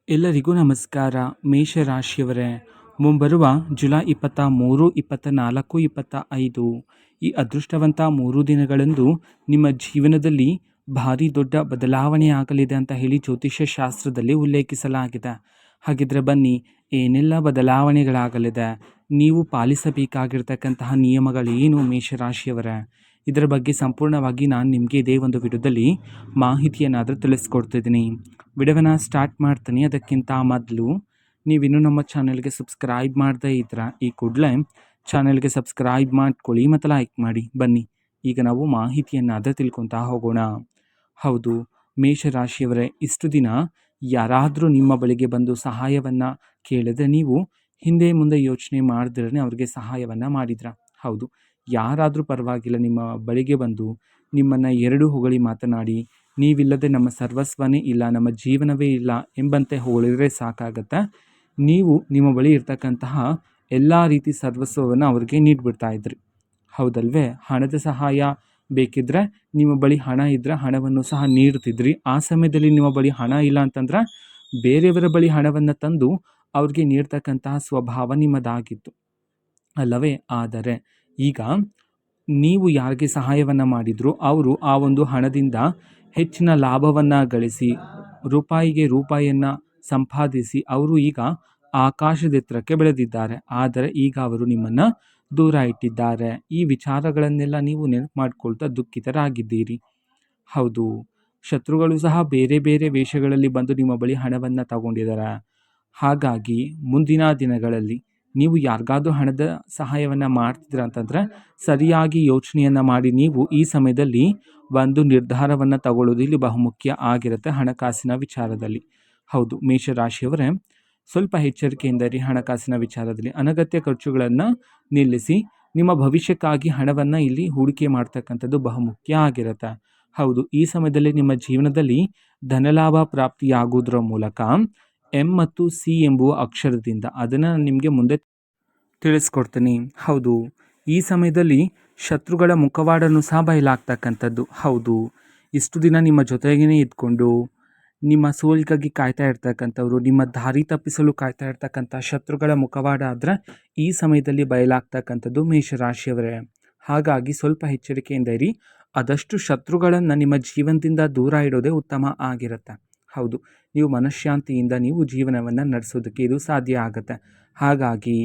ಎಲ್ಲರಿಗೂ ನಮಸ್ಕಾರ. ಮೇಷರಾಶಿಯವರೇ, ಮುಂಬರುವ ಜುಲೈ 23, 24, 25 ಈ ಅದೃಷ್ಟವಂತ 3 ದಿನಗಳಂದು ನಿಮ್ಮ ಜೀವನದಲ್ಲಿ ಭಾರಿ ದೊಡ್ಡ ಬದಲಾವಣೆ ಆಗಲಿದೆ ಅಂತ ಹೇಳಿ ಜ್ಯೋತಿಷ್ಯ ಶಾಸ್ತ್ರದಲ್ಲಿ ಉಲ್ಲೇಖಿಸಲಾಗಿದೆ. ಹಾಗಿದ್ರೆ ಬನ್ನಿ, ಏನೆಲ್ಲ ಬದಲಾವಣೆಗಳಾಗಲಿದೆ, ನೀವು ಪಾಲಿಸಬೇಕಾಗಿರ್ತಕ್ಕಂತಹ ನಿಯಮಗಳೇನು ಮೇಷರಾಶಿಯವರೇ, ಇದರ ಬಗ್ಗೆ ಸಂಪೂರ್ಣವಾಗಿ ನಾನು ನಿಮಗೆ ಇದೇ ಒಂದು ವಿಡಿಯೋದಲ್ಲಿ ಮಾಹಿತಿಯನ್ನಾದರೂ ತಿಳಿಸ್ಕೊಡ್ತಿದ್ದೀನಿ. ವಿಡಿಯೋವನ್ನು ಸ್ಟಾರ್ಟ್ ಮಾಡ್ತೀನಿ. ಅದಕ್ಕಿಂತ ಮೊದಲು ನೀವಿನ್ನೂ ನಮ್ಮ ಚಾನಲ್ಗೆ ಸಬ್ಸ್ಕ್ರೈಬ್ ಮಾಡದೇ ಇದ್ರೆ ಈ ಕೂಡಲೇ ಚಾನಲ್ಗೆ ಸಬ್ಸ್ಕ್ರೈಬ್ ಮಾಡ್ಕೊಳ್ಳಿ ಮತ್ತು ಲೈಕ್ ಮಾಡಿ. ಬನ್ನಿ, ಈಗ ನಾವು ಮಾಹಿತಿಯನ್ನಾದರೂ ತಿಳ್ಕೊತಾ ಹೋಗೋಣ. ಹೌದು ಮೇಷರಾಶಿಯವರೇ, ಇಷ್ಟು ದಿನ ಯಾರಾದರೂ ನಿಮ್ಮ ಬಳಿಗೆ ಬಂದು ಸಹಾಯವನ್ನು ಕೇಳಿದ್ರೆ ನೀವು ಹಿಂದೆ ಮುಂದೆ ಯೋಚನೆ ಮಾಡಿದ್ರೆ ಅವ್ರಿಗೆ ಸಹಾಯವನ್ನು ಮಾಡಿದ್ರ? ಹೌದು, ಯಾರಾದರೂ ಪರವಾಗಿಲ್ಲ, ನಿಮ್ಮ ಬಳಿಗೆ ಬಂದು ನಿಮ್ಮನ್ನು ಎರಡು ಹೊಗಳಿ ಮಾತನಾಡಿ ನೀವಿಲ್ಲದೆ ನಮ್ಮ ಸರ್ವಸ್ವನೇ ಇಲ್ಲ, ನಮ್ಮ ಜೀವನವೇ ಇಲ್ಲ ಎಂಬಂತೆ ಹೊಗಳಿದ್ರೆ ಸಾಕಾಗತ್ತೆ. ನೀವು ನಿಮ್ಮ ಬಳಿ ಇರ್ತಕ್ಕಂತಹ ಎಲ್ಲ ರೀತಿ ಸರ್ವಸ್ವವನ್ನು ಅವ್ರಿಗೆ ನೀಡಿಬಿಡ್ತಾ ಇದ್ರಿ, ಹೌದಲ್ವೇ? ಹಣದ ಸಹಾಯ ಬೇಕಿದ್ರೆ ನಿಮ್ಮ ಬಳಿ ಹಣ ಇದ್ದರೆ ಹಣವನ್ನು ಸಹ ನೀಡ್ತಿದ್ರಿ. ಆ ಸಮಯದಲ್ಲಿ ನಿಮ್ಮ ಬಳಿ ಹಣ ಇಲ್ಲ ಅಂತಂದ್ರೆ ಬೇರೆಯವರ ಬಳಿ ಹಣವನ್ನು ತಂದು ಅವ್ರಿಗೆ ನೀಡ್ತಕ್ಕಂತಹ ಸ್ವಭಾವ ನಿಮ್ಮದಾಗಿತ್ತು ಅಲ್ಲವೇ? ಆದರೆ ಈಗ ನೀವು ಯಾರಿಗೆ ಸಹಾಯವನ್ನು ಮಾಡಿದ್ರು ಅವರು ಆ ಒಂದು ಹಣದಿಂದ ಹೆಚ್ಚಿನ ಲಾಭವನ್ನು ಗಳಿಸಿ ರೂಪಾಯಿಗೆ ರೂಪಾಯಿಯನ್ನು ಸಂಪಾದಿಸಿ ಅವರು ಈಗ ಆಕಾಶದೆತ್ತರಕ್ಕೆ ಬೆಳೆದಿದ್ದಾರೆ. ಆದರೆ ಈಗ ಅವರು ನಿಮ್ಮನ್ನು ದೂರ ಇಟ್ಟಿದ್ದಾರೆ. ಈ ವಿಚಾರಗಳನ್ನೆಲ್ಲ ನೀವು ನೆನಪು ಮಾಡ್ಕೊಳ್ತಾ ದುಃಖಿತರಾಗಿದ್ದೀರಿ. ಹೌದು, ಶತ್ರುಗಳು ಸಹ ಬೇರೆ ಬೇರೆ ವೇಷಗಳಲ್ಲಿ ಬಂದು ನಿಮ್ಮ ಬಳಿ ಹಣವನ್ನು ತಗೊಂಡಿದ್ದಾರೆ. ಹಾಗಾಗಿ ಮುಂದಿನ ದಿನಗಳಲ್ಲಿ ನೀವು ಯಾರಿಗಾದ್ರೂ ಹಣದ ಸಹಾಯವನ್ನು ಮಾಡ್ತಿದ್ರ ಅಂತಂದರೆ ಸರಿಯಾಗಿ ಯೋಚನೆಯನ್ನು ಮಾಡಿ ನೀವು ಈ ಸಮಯದಲ್ಲಿ ಒಂದು ನಿರ್ಧಾರವನ್ನು ತಗೊಳ್ಳೋದು ಇಲ್ಲಿ ಬಹುಮುಖ್ಯ ಆಗಿರುತ್ತೆ ಹಣಕಾಸಿನ ವಿಚಾರದಲ್ಲಿ. ಹೌದು ಮೇಷರಾಶಿಯವರೇ, ಸ್ವಲ್ಪ ಎಚ್ಚರಿಕೆಯಿಂದ ಇರಿ. ಹಣಕಾಸಿನ ವಿಚಾರದಲ್ಲಿ ಅನಗತ್ಯ ಖರ್ಚುಗಳನ್ನು ನಿಲ್ಲಿಸಿ ನಿಮ್ಮ ಭವಿಷ್ಯಕ್ಕಾಗಿ ಹಣವನ್ನು ಇಲ್ಲಿ ಹೂಡಿಕೆ ಮಾಡ್ತಕ್ಕಂಥದ್ದು ಬಹುಮುಖ್ಯ ಆಗಿರುತ್ತೆ. ಹೌದು, ಈ ಸಮಯದಲ್ಲಿ ನಿಮ್ಮ ಜೀವನದಲ್ಲಿ ಧನಲಾಭ ಪ್ರಾಪ್ತಿಯಾಗುವುದರ ಮೂಲಕ ಎಂ ಮತ್ತು ಸಿ ಎಂಬುವ ಅಕ್ಷರದಿಂದ ಅದನ್ನು ನಾನು ನಿಮಗೆ ಮುಂದೆ ತಿಳಿಸ್ಕೊಡ್ತೀನಿ. ಹೌದು, ಈ ಸಮಯದಲ್ಲಿ ಶತ್ರುಗಳ ಮುಖವಾಡನ್ನು ಸಹ ಬಯಲಾಗ್ತಕ್ಕಂಥದ್ದು. ಹೌದು, ಇಷ್ಟು ದಿನ ನಿಮ್ಮ ಜೊತೆಗೇ ಇದ್ಕೊಂಡು ನಿಮ್ಮ ಸೋಲಿಗಾಗಿ ಕಾಯ್ತಾ ಇರ್ತಕ್ಕಂಥವ್ರು, ನಿಮ್ಮ ದಾರಿ ತಪ್ಪಿಸಲು ಕಾಯ್ತಾ ಇರ್ತಕ್ಕಂಥ ಶತ್ರುಗಳ ಮುಖವಾಡ ಆದರೆ ಈ ಸಮಯದಲ್ಲಿ ಬಯಲಾಗ್ತಕ್ಕಂಥದ್ದು ಮೇಷರಾಶಿಯವರೇ. ಹಾಗಾಗಿ ಸ್ವಲ್ಪ ಎಚ್ಚರಿಕೆಯಿಂದ ಇರಿ. ಆದಷ್ಟು ಶತ್ರುಗಳನ್ನು ನಿಮ್ಮ ಜೀವನದಿಂದ ದೂರ ಇಡೋದೇ ಉತ್ತಮ ಆಗಿರುತ್ತೆ. ಹೌದು, ನೀವು ಮನಃಶಾಂತಿಯಿಂದ ನೀವು ಜೀವನವನ್ನು ನಡೆಸೋದಕ್ಕೆ ಇದು ಸಾಧ್ಯ ಆಗುತ್ತೆ. ಹಾಗಾಗಿ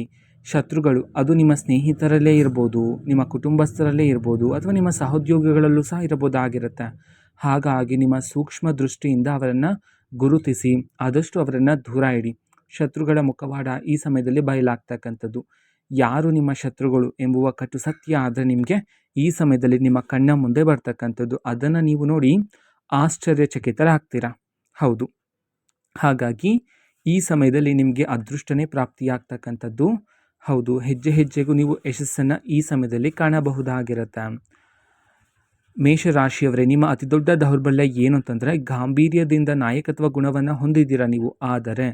ಶತ್ರುಗಳು ಅದು ನಿಮ್ಮ ಸ್ನೇಹಿತರಲ್ಲೇ ಇರ್ಬೋದು, ನಿಮ್ಮ ಕುಟುಂಬಸ್ಥರಲ್ಲೇ ಇರ್ಬೋದು, ಅಥವಾ ನಿಮ್ಮ ಸಹೋದ್ಯೋಗಿಗಳಲ್ಲೂ ಸಹ ಇರಬಹುದಾಗಿರುತ್ತೆ. ಹಾಗಾಗಿ ನಿಮ್ಮ ಸೂಕ್ಷ್ಮ ದೃಷ್ಟಿಯಿಂದ ಅವರನ್ನು ಗುರುತಿಸಿ ಆದಷ್ಟು ಅವರನ್ನು ದೂರ ಇಡಿ. ಶತ್ರುಗಳ ಮುಖವಾಡ ಈ ಸಮಯದಲ್ಲಿ ಬಯಲಾಗ್ತಕ್ಕಂಥದ್ದು. ಯಾರು ನಿಮ್ಮ ಶತ್ರುಗಳು ಎಂಬುವ ಕಟು ಸತ್ಯ ಆದರೆ ನಿಮಗೆ ಈ ಸಮಯದಲ್ಲಿ ನಿಮ್ಮ ಕಣ್ಣ ಮುಂದೆ ಬರ್ತಕ್ಕಂಥದ್ದು. ಅದನ್ನು ನೀವು ನೋಡಿ ಆಶ್ಚರ್ಯಚಕಿತರಾಗ್ತೀರಾ. ಹೌದು, ಹಾಗಾಗಿ ಈ ಸಮಯದಲ್ಲಿ ನಿಮಗೆ ಅದೃಷ್ಟನೇ ಪ್ರಾಪ್ತಿಯಾಗ್ತಕ್ಕಂಥದ್ದು. ಹೌದು, ಹೆಜ್ಜೆ ಹೆಜ್ಜೆಗೂ ನೀವು ಯಶಸ್ಸನ್ನು ಈ ಸಮಯದಲ್ಲಿ ಕಾಣಬಹುದಾಗಿರುತ್ತೆ. ಮೇಷರಾಶಿಯವರೇ, ನಿಮ್ಮ ಅತಿ ದೊಡ್ಡ ದೌರ್ಬಲ್ಯ ಏನು ಅಂತಂದರೆ ಗಾಂಭೀರ್ಯದಿಂದ ನಾಯಕತ್ವ ಗುಣವನ್ನು ಹೊಂದಿದ್ದೀರಾ ನೀವು. ಆದರೆ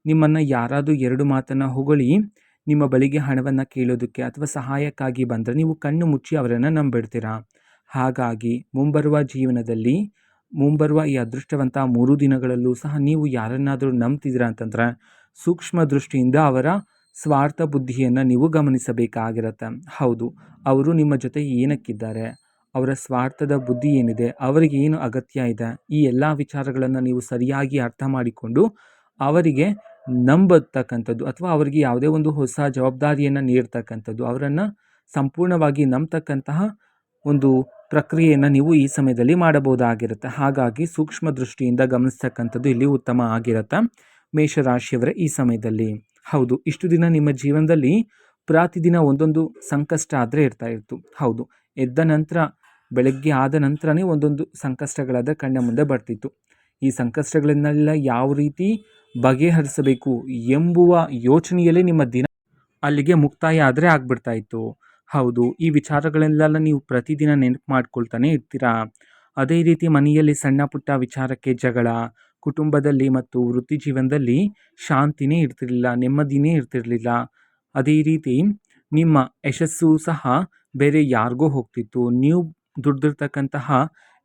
ನಿಮ್ಮನ್ನು ಯಾರಾದರೂ ಎರಡು ಮಾತನ್ನು ಹೊಗಳಿ ನಿಮ್ಮ ಬಳಿಗೆ ಹಣವನ್ನು ಕೇಳೋದಕ್ಕೆ ಅಥವಾ ಸಹಾಯಕ್ಕಾಗಿ ಬಂದರೆ ನೀವು ಕಣ್ಣು ಮುಚ್ಚಿ ಅವರನ್ನು ನಂಬಿಡ್ತೀರಾ. ಹಾಗಾಗಿ ಮುಂಬರುವ ಜೀವನದಲ್ಲಿ ಮುಂಬರುವ ಈ ಅದೃಷ್ಟವಂತ 3 ದಿನಗಳಲ್ಲೂ ಸಹ ನೀವು ಯಾರನ್ನಾದರೂ ನಂಬ್ತಿದ್ದೀರಾ ಅಂತಂದರೆ ಸೂಕ್ಷ್ಮ ದೃಷ್ಟಿಯಿಂದ ಅವರ ಸ್ವಾರ್ಥ ಬುದ್ಧಿಯನ್ನು ನೀವು ಗಮನಿಸಬೇಕಾಗಿರುತ್ತೆ. ಹೌದು, ಅವರು ನಿಮ್ಮ ಜೊತೆ ಏನಕ್ಕಿದ್ದಾರೆ, ಅವರ ಸ್ವಾರ್ಥದ ಬುದ್ಧಿ ಏನಿದೆ, ಅವರಿಗೆ ಏನು ಅಗತ್ಯ ಇದೆ, ಈ ಎಲ್ಲ ವಿಚಾರಗಳನ್ನು ನೀವು ಸರಿಯಾಗಿ ಅರ್ಥ ಮಾಡಿಕೊಂಡು ಅವರಿಗೆ ನಂಬತಕ್ಕಂಥದ್ದು ಅಥವಾ ಅವರಿಗೆ ಯಾವುದೇ ಒಂದು ಹೊಸ ಜವಾಬ್ದಾರಿಯನ್ನು ನೀಡ್ತಕ್ಕಂಥದ್ದು, ಅವರನ್ನು ಸಂಪೂರ್ಣವಾಗಿ ನಂಬತಕ್ಕಂತಹ ಒಂದು ಪ್ರಕ್ರಿಯೆಯನ್ನು ನೀವು ಈ ಸಮಯದಲ್ಲಿ ಮಾಡಬಹುದಾಗಿರುತ್ತೆ. ಹಾಗಾಗಿ ಸೂಕ್ಷ್ಮ ದೃಷ್ಟಿಯಿಂದ ಗಮನಿಸ್ತಕ್ಕಂಥದ್ದು ಇಲ್ಲಿ ಉತ್ತಮ ಆಗಿರುತ್ತೆ ಮೇಷರಾಶಿಯವರ ಈ ಸಮಯದಲ್ಲಿ. ಹೌದು, ಇಷ್ಟು ದಿನ ನಿಮ್ಮ ಜೀವನದಲ್ಲಿ ಪ್ರತಿದಿನ ಒಂದೊಂದು ಸಂಕಷ್ಟ ಆದರೆ ಇರ್ತಾ ಇತ್ತು. ಹೌದು, ಎದ್ದ ನಂತರ ಬೆಳಗ್ಗೆ ಆದ ನಂತರನೇ ಒಂದೊಂದು ಸಂಕಷ್ಟಗಳಾದ ಕಣ್ಣ ಮುಂದೆ ಬರ್ತಿತ್ತು. ಈ ಸಂಕಷ್ಟಗಳನ್ನೆಲ್ಲ ಯಾವ ರೀತಿ ಬಗೆಹರಿಸಬೇಕು ಎಂಬುವ ಯೋಚನೆಯಲ್ಲೇ ನಿಮ್ಮ ದಿನ ಅಲ್ಲಿಗೆ ಮುಕ್ತಾಯ ಆದರೆ ಆಗ್ಬಿಡ್ತಾ ಇತ್ತು. ಹೌದು, ಈ ವಿಚಾರಗಳೆಲ್ಲ ನೀವು ಪ್ರತಿದಿನ ನೆನಪು ಮಾಡ್ಕೊಳ್ತಾನೆ ಇರ್ತೀರಾ. ಅದೇ ರೀತಿ ಮನೆಯಲ್ಲಿ ಸಣ್ಣ ಪುಟ್ಟ ವಿಚಾರಕ್ಕೆ ಜಗಳ, ಕುಟುಂಬದಲ್ಲಿ ಮತ್ತು ವೃತ್ತಿ ಜೀವನದಲ್ಲಿ ಶಾಂತಿನೇ ಇರ್ತಿರಲಿಲ್ಲ, ನೆಮ್ಮದಿನೇ ಇರ್ತಿರಲಿಲ್ಲ. ಅದೇ ರೀತಿ ನಿಮ್ಮ ಯಶಸ್ಸು ಸಹ ಬೇರೆ ಯಾರಿಗೋ ಹೋಗ್ತಿತ್ತು. ನೀವು ದುಡ್ದಿರ್ತಕ್ಕಂತಹ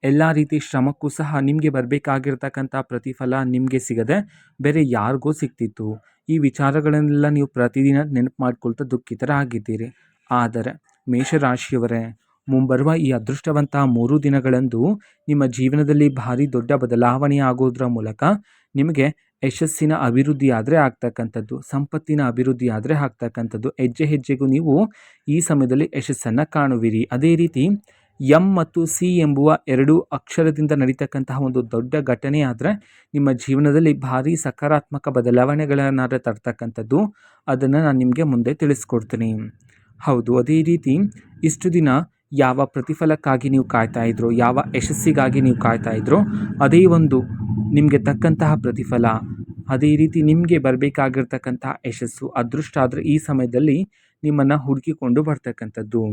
ಎಲ್ಲ ರೀತಿ ಶ್ರಮಕ್ಕೂ ಸಹ ನಿಮಗೆ ಬರಬೇಕಾಗಿರ್ತಕ್ಕಂಥ ಪ್ರತಿಫಲ ನಿಮಗೆ ಸಿಗದೆ ಬೇರೆ ಯಾರಿಗೋ ಸಿಗ್ತಿತ್ತು. ಈ ವಿಚಾರಗಳನ್ನೆಲ್ಲ ನೀವು ಪ್ರತಿದಿನ ನೆನಪು ಮಾಡ್ಕೊಳ್ತಾ ದುಃಖಿತರಾಗಿದ್ದೀರಿ. ಆದರೆ ಮೇಷರಾಶಿಯವರೇ, ಮುಂಬರುವ ಈ ಅದೃಷ್ಟವಂತ 3 ದಿನಗಳಂದು ನಿಮ್ಮ ಜೀವನದಲ್ಲಿ ಭಾರಿ ದೊಡ್ಡ ಬದಲಾವಣೆ ಆಗೋದ್ರ ಮೂಲಕ ನಿಮಗೆ ಯಶಸ್ಸಿನ ಅಭಿವೃದ್ಧಿ ಆದರೆ ಆಗ್ತಕ್ಕಂಥದ್ದು, ಸಂಪತ್ತಿನ ಅಭಿವೃದ್ಧಿ ಆದರೆ ಆಗ್ತಕ್ಕಂಥದ್ದು. ಹೆಜ್ಜೆ ಹೆಜ್ಜೆಗೂ ನೀವು ಈ ಸಮಯದಲ್ಲಿ ಯಶಸ್ಸನ್ನು ಕಾಣುವಿರಿ. ಅದೇ ರೀತಿ ಎಂ ಮತ್ತು ಸಿ ಎಂಬುವ 2 ಅಕ್ಷರದಿಂದ ನಡೀತಕ್ಕಂತಹ ಒಂದು ದೊಡ್ಡ ಘಟನೆ ಆದರೆ ನಿಮ್ಮ ಜೀವನದಲ್ಲಿ ಭಾರಿ ಸಕಾರಾತ್ಮಕ ಬದಲಾವಣೆಗಳನ್ನಾದರೆ ತರ್ತಕ್ಕಂಥದ್ದು. ಅದನ್ನು ನಾನು ನಿಮಗೆ ಮುಂದೆ ತಿಳಿಸ್ಕೊಡ್ತೀನಿ. ಹೌದು, ಅದೇ ರೀತಿ ಇಷ್ಟು ದಿನ ಯಾವ ಪ್ರತಿಫಲಕ್ಕಾಗಿ ನೀವು ಕಾಯ್ತಾ ಇದ್ರೋ, ಯಾವ ಯಶಸ್ಸಿಗಾಗಿ ನೀವು ಕಾಯ್ತಾ ಇದ್ರೋ, ಅದೇ ಒಂದು ನಿಮಗೆ ತಕ್ಕಂತಹ ಪ್ರತಿಫಲ, ಅದೇ ರೀತಿ ನಿಮಗೆ ಬರಬೇಕಾಗಿರ್ತಕ್ಕಂತಹ ಯಶಸ್ಸು, ಅದೃಷ್ಟ ಆದರೆ ಈ ಸಮಯದಲ್ಲಿ ನಿಮ್ಮನ್ನು ಹುಡುಕಿಕೊಂಡು ಬರ್ತಕ್ಕಂಥದ್ದು.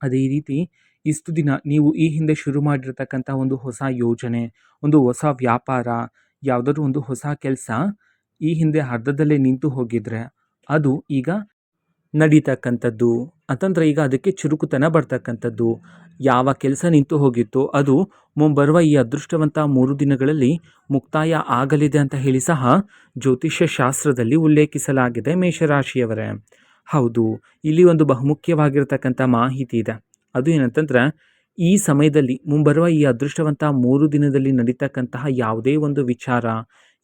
ಅದೇ ರೀತಿ ಇಷ್ಟು ದಿನ ನೀವು ಈ ಹಿಂದೆ ಶುರು ಮಾಡಿರ್ತಕ್ಕಂಥ ಒಂದು ಹೊಸ ಯೋಜನೆ, ಒಂದು ಹೊಸ ವ್ಯಾಪಾರ, ಯಾವುದಾದ್ರೂ ಒಂದು ಹೊಸ ಕೆಲಸ ಈ ಹಿಂದೆ ಅರ್ಧದಲ್ಲೇ ನಿಂತು ಹೋಗಿದ್ರೆ ಅದು ಈಗ ನಡೀತಕ್ಕಂಥದ್ದು. ಅಂತಂದರೆ ಈಗ ಅದಕ್ಕೆ ಚುರುಕುತನ ಬರ್ತಕ್ಕಂಥದ್ದು. ಯಾವ ಕೆಲಸ ನಿಂತು ಹೋಗಿತ್ತೋ ಅದು ಮುಂಬರುವ ಈ ಅದೃಷ್ಟವಂತ 3 ದಿನಗಳಲ್ಲಿ ಮುಕ್ತಾಯ ಆಗಲಿದೆ ಅಂತ ಹೇಳಿ ಸಹ ಜ್ಯೋತಿಷ್ಯ ಶಾಸ್ತ್ರದಲ್ಲಿ ಉಲ್ಲೇಖಿಸಲಾಗಿದೆ ಮೇಷರಾಶಿಯವರೇ. ಹೌದು, ಇಲ್ಲಿ ಒಂದು ಬಹುಮುಖ್ಯವಾಗಿರ್ತಕ್ಕಂಥ ಮಾಹಿತಿ ಇದೆ. ಅದು ಏನಂತಂದ್ರೆ, ಈ ಸಮಯದಲ್ಲಿ ಮುಂಬರುವ ಈ ಅದೃಷ್ಟವಂತ 3 ದಿನದಲ್ಲಿ ನಡೀತಕ್ಕಂತಹ ಯಾವುದೇ ಒಂದು ವಿಚಾರ,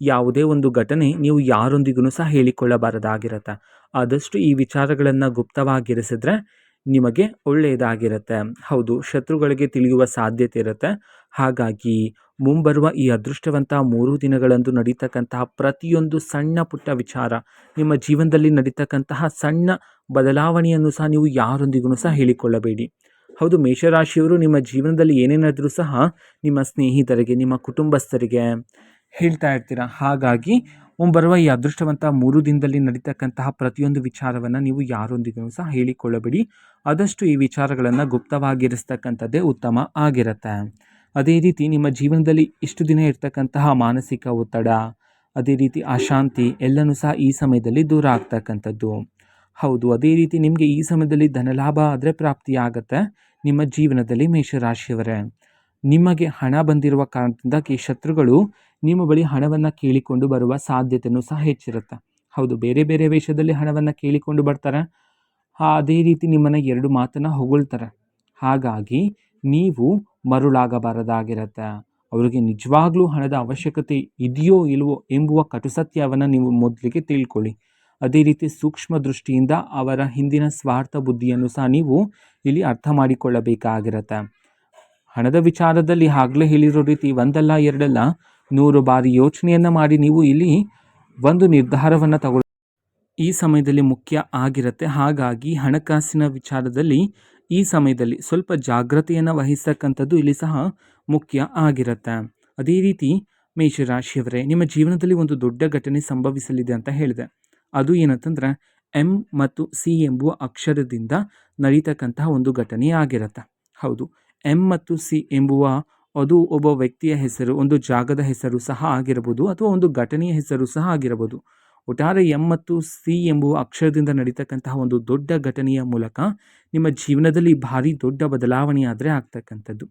ಯಾವುದೇ ಒಂದು ಘಟನೆ ನೀವು ಯಾರೊಂದಿಗೂ ಸಹ ಹೇಳಿಕೊಳ್ಳಬಾರದಾಗಿರುತ್ತೆ. ಆದಷ್ಟು ಈ ವಿಚಾರಗಳನ್ನು ಗುಪ್ತವಾಗಿರಿಸಿದ್ರೆ ನಿಮಗೆ ಒಳ್ಳೆಯದಾಗಿರುತ್ತೆ. ಹೌದು, ಶತ್ರುಗಳಿಗೆ ತಿಳಿಯುವ ಸಾಧ್ಯತೆ ಇರುತ್ತೆ. ಹಾಗಾಗಿ ಮುಂಬರುವ ಈ ಅದೃಷ್ಟವಂತ 3 ದಿನಗಳಂದು ನಡೀತಕ್ಕಂತಹ ಪ್ರತಿಯೊಂದು ಸಣ್ಣ ಪುಟ್ಟ ವಿಚಾರ, ನಿಮ್ಮ ಜೀವನದಲ್ಲಿ ನಡೀತಕ್ಕಂತಹ ಸಣ್ಣ ಬದಲಾವಣೆಯನ್ನು ಸಹ ನೀವು ಯಾರೊಂದಿಗೂ ಸಹ ಹೇಳಿಕೊಳ್ಳಬೇಡಿ. ಹೌದು, ಮೇಷರಾಶಿಯವರು ನಿಮ್ಮ ಜೀವನದಲ್ಲಿ ಏನೇನಾದರೂ ಸಹ ನಿಮ್ಮ ಸ್ನೇಹಿತರಿಗೆ, ನಿಮ್ಮ ಕುಟುಂಬಸ್ಥರಿಗೆ ಹೇಳ್ತಾ ಇರ್ತೀರ. ಹಾಗಾಗಿ ಮುಂಬರುವ ಈ ಅದೃಷ್ಟವಂತ 3 ದಿನದಲ್ಲಿ ನಡೀತಕ್ಕಂತಹ ಪ್ರತಿಯೊಂದು ವಿಚಾರವನ್ನು ನೀವು ಯಾರೊಂದಿಗೂ ಸಹ ಹೇಳಿಕೊಳ್ಳಬೇಡಿ. ಆದಷ್ಟು ಈ ವಿಚಾರಗಳನ್ನು ಗುಪ್ತವಾಗಿರಿಸ್ತಕ್ಕಂಥದ್ದೇ ಉತ್ತಮ ಆಗಿರುತ್ತೆ. ಅದೇ ರೀತಿ ನಿಮ್ಮ ಜೀವನದಲ್ಲಿ ಇಷ್ಟು ದಿನ ಇರ್ತಕ್ಕಂತಹ ಮಾನಸಿಕ ಒತ್ತಡ, ಅದೇ ರೀತಿ ಅಶಾಂತಿ ಎಲ್ಲನೂ ಸಹ ಈ ಸಮಯದಲ್ಲಿ ದೂರ ಆಗ್ತಕ್ಕಂಥದ್ದು. ಹೌದು, ಅದೇ ರೀತಿ ನಿಮಗೆ ಈ ಸಮಯದಲ್ಲಿ ಧನಲಾಭ ಆದರೆ ಪ್ರಾಪ್ತಿಯಾಗತ್ತೆ ನಿಮ್ಮ ಜೀವನದಲ್ಲಿ ಮೇಷರಾಶಿಯವರೇ. ನಿಮಗೆ ಹಣ ಬಂದಿರುವ ಕಾರಣದಿಂದಾಗಿ ಶತ್ರುಗಳು ನಿಮ್ಮ ಬಳಿ ಹಣವನ್ನು ಕೇಳಿಕೊಂಡು ಬರುವ ಸಾಧ್ಯತೆಯೂ ಸಹ ಹೆಚ್ಚಿರುತ್ತೆ. ಹೌದು, ಬೇರೆ ಬೇರೆ ವೇಷದಲ್ಲಿ ಹಣವನ್ನು ಕೇಳಿಕೊಂಡು ಬರ್ತಾರೆ. ಅದೇ ರೀತಿ ನಿಮ್ಮನ್ನು 2 ಮಾತನ್ನು ಹೊಗಳ್ತಾರೆ. ಹಾಗಾಗಿ ನೀವು ಮರುಳಾಗಬಾರದಾಗಿರುತ್ತೆ. ಅವರಿಗೆ ನಿಜವಾಗ್ಲೂ ಹಣದ ಅವಶ್ಯಕತೆ ಇದೆಯೋ ಇಲ್ವೋ ಎಂಬುವ ಕಟುಸತ್ಯವನ್ನು ನೀವು ಮೊದಲಿಗೆ ತಿಳ್ಕೊಳ್ಳಿ. ಅದೇ ರೀತಿ ಸೂಕ್ಷ್ಮ ದೃಷ್ಟಿಯಿಂದ ಅವರ ಹಿಂದಿನ ಸ್ವಾರ್ಥ ಬುದ್ಧಿಯನ್ನು ಸಹ ನೀವು ಇಲ್ಲಿ ಅರ್ಥ ಮಾಡಿಕೊಳ್ಳಬೇಕಾಗಿರುತ್ತೆ. ಹಣದ ವಿಚಾರದಲ್ಲಿ ಆಗಲೇ ಹೇಳಿರೋ ರೀತಿ ಒಂದಲ್ಲ ಎರಡಲ್ಲ 100 ಬಾರಿ ಯೋಚನೆಯನ್ನು ಮಾಡಿ ನೀವು ಇಲ್ಲಿ ಒಂದು ನಿರ್ಧಾರವನ್ನು ತಗೊಳ್ಳಿ. ಈ ಸಮಯದಲ್ಲಿ ಮುಖ್ಯ ಆಗಿರುತ್ತೆ. ಹಾಗಾಗಿ ಹಣಕಾಸಿನ ವಿಚಾರದಲ್ಲಿ ಈ ಸಮಯದಲ್ಲಿ ಸ್ವಲ್ಪ ಜಾಗ್ರತೆಯನ್ನು ವಹಿಸ್ತಕ್ಕಂಥದ್ದು ಇಲ್ಲಿ ಸಹ ಮುಖ್ಯ ಆಗಿರುತ್ತೆ. ಅದೇ ರೀತಿ ಮೇಷರಾಶಿಯವರೇ, ನಿಮ್ಮ ಜೀವನದಲ್ಲಿ ಒಂದು ದೊಡ್ಡ ಘಟನೆ ಸಂಭವಿಸಲಿದೆ ಅಂತ ಹೇಳಿದೆ. ಅದು ಏನಂತಂದರೆ ಎಂ ಮತ್ತು ಸಿ ಎಂಬುವ ಅಕ್ಷರದಿಂದ ನಡೀತಕ್ಕಂತಹ ಒಂದು ಘಟನೆ ಆಗಿರುತ್ತೆ. ಹೌದು, ಎಂ ಮತ್ತು ಸಿ ಎಂಬುವ ಅದು ಒಬ್ಬ ವ್ಯಕ್ತಿಯ ಹೆಸರು, ಒಂದು ಜಾಗದ ಹೆಸರು ಸಹ ಆಗಿರಬಹುದು, ಅಥವಾ ಒಂದು ಘಟನೆಯ ಹೆಸರು ಸಹ ಆಗಿರಬಹುದು. ಒಟ್ಟಾರೆ ಎಂ ಮತ್ತು ಸಿ ಎಂಬುವ ಅಕ್ಷರದಿಂದ ನಡೀತಕ್ಕಂತಹ ಒಂದು ದೊಡ್ಡ ಘಟನೆಯ ಮೂಲಕ ನಿಮ್ಮ ಜೀವನದಲ್ಲಿ ಭಾರಿ ದೊಡ್ಡ ಬದಲಾವಣೆ ಆದರೆ ಆಗ್ತಕ್ಕಂಥದ್ದು.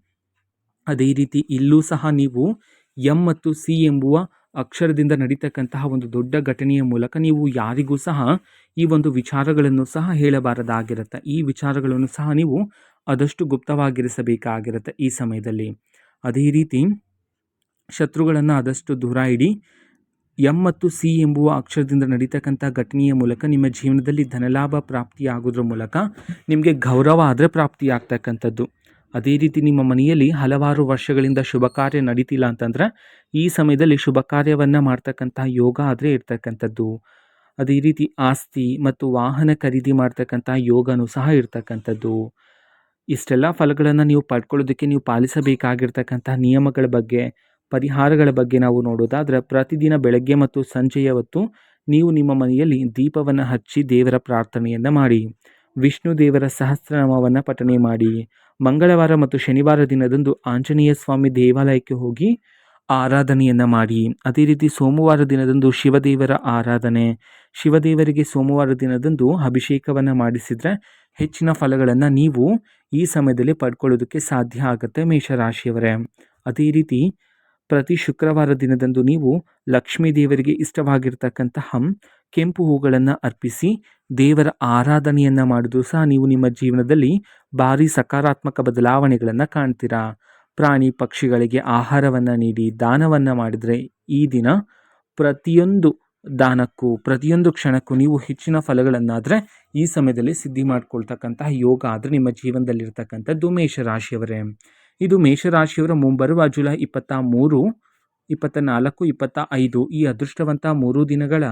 ಅದೇ ರೀತಿ ಇಲ್ಲೂ ಸಹ ನೀವು ಎಂ ಮತ್ತು ಸಿ ಎಂಬುವ ಅಕ್ಷರದಿಂದ ನಡೀತಕ್ಕಂತಹ ಒಂದು ದೊಡ್ಡ ಘಟನೆಯ ಮೂಲಕ ನೀವು ಯಾರಿಗೂ ಸಹ ಈ ಒಂದು ವಿಚಾರಗಳನ್ನು ಸಹ ಹೇಳಬಾರದಾಗಿರುತ್ತೆ. ಈ ವಿಚಾರಗಳನ್ನು ಸಹ ನೀವು ಆದಷ್ಟು ಗುಪ್ತವಾಗಿರಿಸಬೇಕಾಗಿರುತ್ತೆ ಈ ಸಮಯದಲ್ಲಿ. ಅದೇ ರೀತಿ ಶತ್ರುಗಳನ್ನು ಆದಷ್ಟು ದೂರ ಇಡಿ. ಎಂ ಮತ್ತು ಸಿ ಎಂಬುವ ಅಕ್ಷರದಿಂದ ನಡೀತಕ್ಕಂಥ ಘಟನೆಯ ಮೂಲಕ ನಿಮ್ಮ ಜೀವನದಲ್ಲಿ ಧನಲಾಭ ಪ್ರಾಪ್ತಿಯಾಗೋದ್ರ ಮೂಲಕ ನಿಮಗೆ ಗೌರವ ಆದರೆ ಪ್ರಾಪ್ತಿಯಾಗ್ತಕ್ಕಂಥದ್ದು. ಅದೇ ರೀತಿ ನಿಮ್ಮ ಮನೆಯಲ್ಲಿ ಹಲವಾರು ವರ್ಷಗಳಿಂದ ಶುಭ ಕಾರ್ಯ ನಡೀತಿಲ್ಲ ಅಂತಂದರೆ ಈ ಸಮಯದಲ್ಲಿ ಶುಭ ಕಾರ್ಯವನ್ನು ಮಾಡ್ತಕ್ಕಂತಹ ಯೋಗ ಆದರೆ ಇರ್ತಕ್ಕಂಥದ್ದು. ಅದೇ ರೀತಿ ಆಸ್ತಿ ಮತ್ತು ವಾಹನ ಖರೀದಿ ಮಾಡ್ತಕ್ಕಂಥ ಯೋಗನೂ ಸಹ ಇರ್ತಕ್ಕಂಥದ್ದು. ಇಷ್ಟೆಲ್ಲ ಫಲಗಳನ್ನು ನೀವು ಪಡ್ಕೊಳ್ಳೋದಕ್ಕೆ ನೀವು ಪಾಲಿಸಬೇಕಾಗಿರ್ತಕ್ಕಂಥ ನಿಯಮಗಳ ಬಗ್ಗೆ, ಪರಿಹಾರಗಳ ಬಗ್ಗೆ ನಾವು ನೋಡೋದಾದರೆ, ಪ್ರತಿದಿನ ಬೆಳಗ್ಗೆ ಮತ್ತು ಸಂಜೆಯ ಹೊತ್ತು ನೀವು ನಿಮ್ಮ ಮನೆಯಲ್ಲಿ ದೀಪವನ್ನು ಹಚ್ಚಿ ದೇವರ ಪ್ರಾರ್ಥನೆಯನ್ನು ಮಾಡಿ, ವಿಷ್ಣು ದೇವರ ಸಹಸ್ರನಾಮವನ್ನು ಪಠನೆ ಮಾಡಿ, ಮಂಗಳವಾರ ಮತ್ತು ಶನಿವಾರ ದಿನದಂದು ಆಂಜನೇಯ ಸ್ವಾಮಿ ದೇವಾಲಯಕ್ಕೆ ಹೋಗಿ ಆರಾಧನೆಯನ್ನು ಮಾಡಿ. ಅದೇ ರೀತಿ ಸೋಮವಾರ ದಿನದಂದು ಶಿವದೇವರ ಆರಾಧನೆ, ಶಿವದೇವರಿಗೆ ಸೋಮವಾರ ದಿನದಂದು ಅಭಿಷೇಕವನ್ನು ಮಾಡಿಸಿದರೆ ಹೆಚ್ಚಿನ ಫಲಗಳನ್ನು ನೀವು ಈ ಸಮಯದಲ್ಲಿ ಪಡ್ಕೊಳ್ಳೋದಕ್ಕೆ ಸಾಧ್ಯ ಆಗುತ್ತೆ ಮೇಷರಾಶಿಯವರೇ. ಅದೇ ರೀತಿ ಪ್ರತಿ ಶುಕ್ರವಾರ ದಿನದಂದು ನೀವು ಲಕ್ಷ್ಮೀ ದೇವರಿಗೆ ಇಷ್ಟವಾಗಿರ್ತಕ್ಕಂತಹ ಕೆಂಪು ಹೂಗಳನ್ನು ಅರ್ಪಿಸಿ ದೇವರ ಆರಾಧನೆಯನ್ನು ಮಾಡಿದ್ರು ಸಹ ನೀವು ನಿಮ್ಮ ಜೀವನದಲ್ಲಿ ಭಾರಿ ಸಕಾರಾತ್ಮಕ ಬದಲಾವಣೆಗಳನ್ನು ಕಾಣ್ತೀರಾ. ಪ್ರಾಣಿ ಪಕ್ಷಿಗಳಿಗೆ ಆಹಾರವನ್ನು ನೀಡಿ ದಾನವನ್ನು ಮಾಡಿದರೆ ಈ ದಿನ ಪ್ರತಿಯೊಂದು ದಾನಕ್ಕೂ ಪ್ರತಿಯೊಂದು ಕ್ಷಣಕ್ಕೂ ನೀವು ಹೆಚ್ಚಿನ ಫಲಗಳನ್ನಾದರೆ ಈ ಸಮಯದಲ್ಲಿ ಸಿದ್ಧಿ ಮಾಡ್ಕೊಳ್ತಕ್ಕಂತಹ ಯೋಗ ಆದರೆ ನಿಮ್ಮ ಜೀವನದಲ್ಲಿರ್ತಕ್ಕಂಥದ್ದು ಮೇಷರಾಶಿಯವರೇ. ಇದು ಮೇಷರಾಶಿಯವರ ಮುಂಬರುವ ಜುಲೈ 23, 24, 25 ಈ ಅದೃಷ್ಟವಂತ 3 ದಿನಗಳ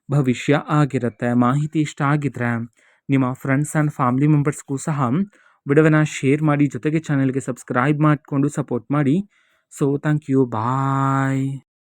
ಭವಿಷ್ಯ ಆಗಿರುತ್ತೆ. ಮಾಹಿತಿ ಇಷ್ಟ ಆಗಿದ್ರೆ ನಿಮ್ಮ ಫ್ರೆಂಡ್ಸ್ ಆ್ಯಂಡ್ ಫ್ಯಾಮಿಲಿ ಮೆಂಬರ್ಸ್ಗೂ ಸಹ ವಿಡಿಯೋವನ್ನು ಶೇರ್ ಮಾಡಿ, ಜೊತೆಗೆ ಚಾನಲ್ಗೆ ಸಬ್ಸ್ಕ್ರೈಬ್ ಮಾಡಿಕೊಂಡು ಸಪೋರ್ಟ್ ಮಾಡಿ. So thank you, bye.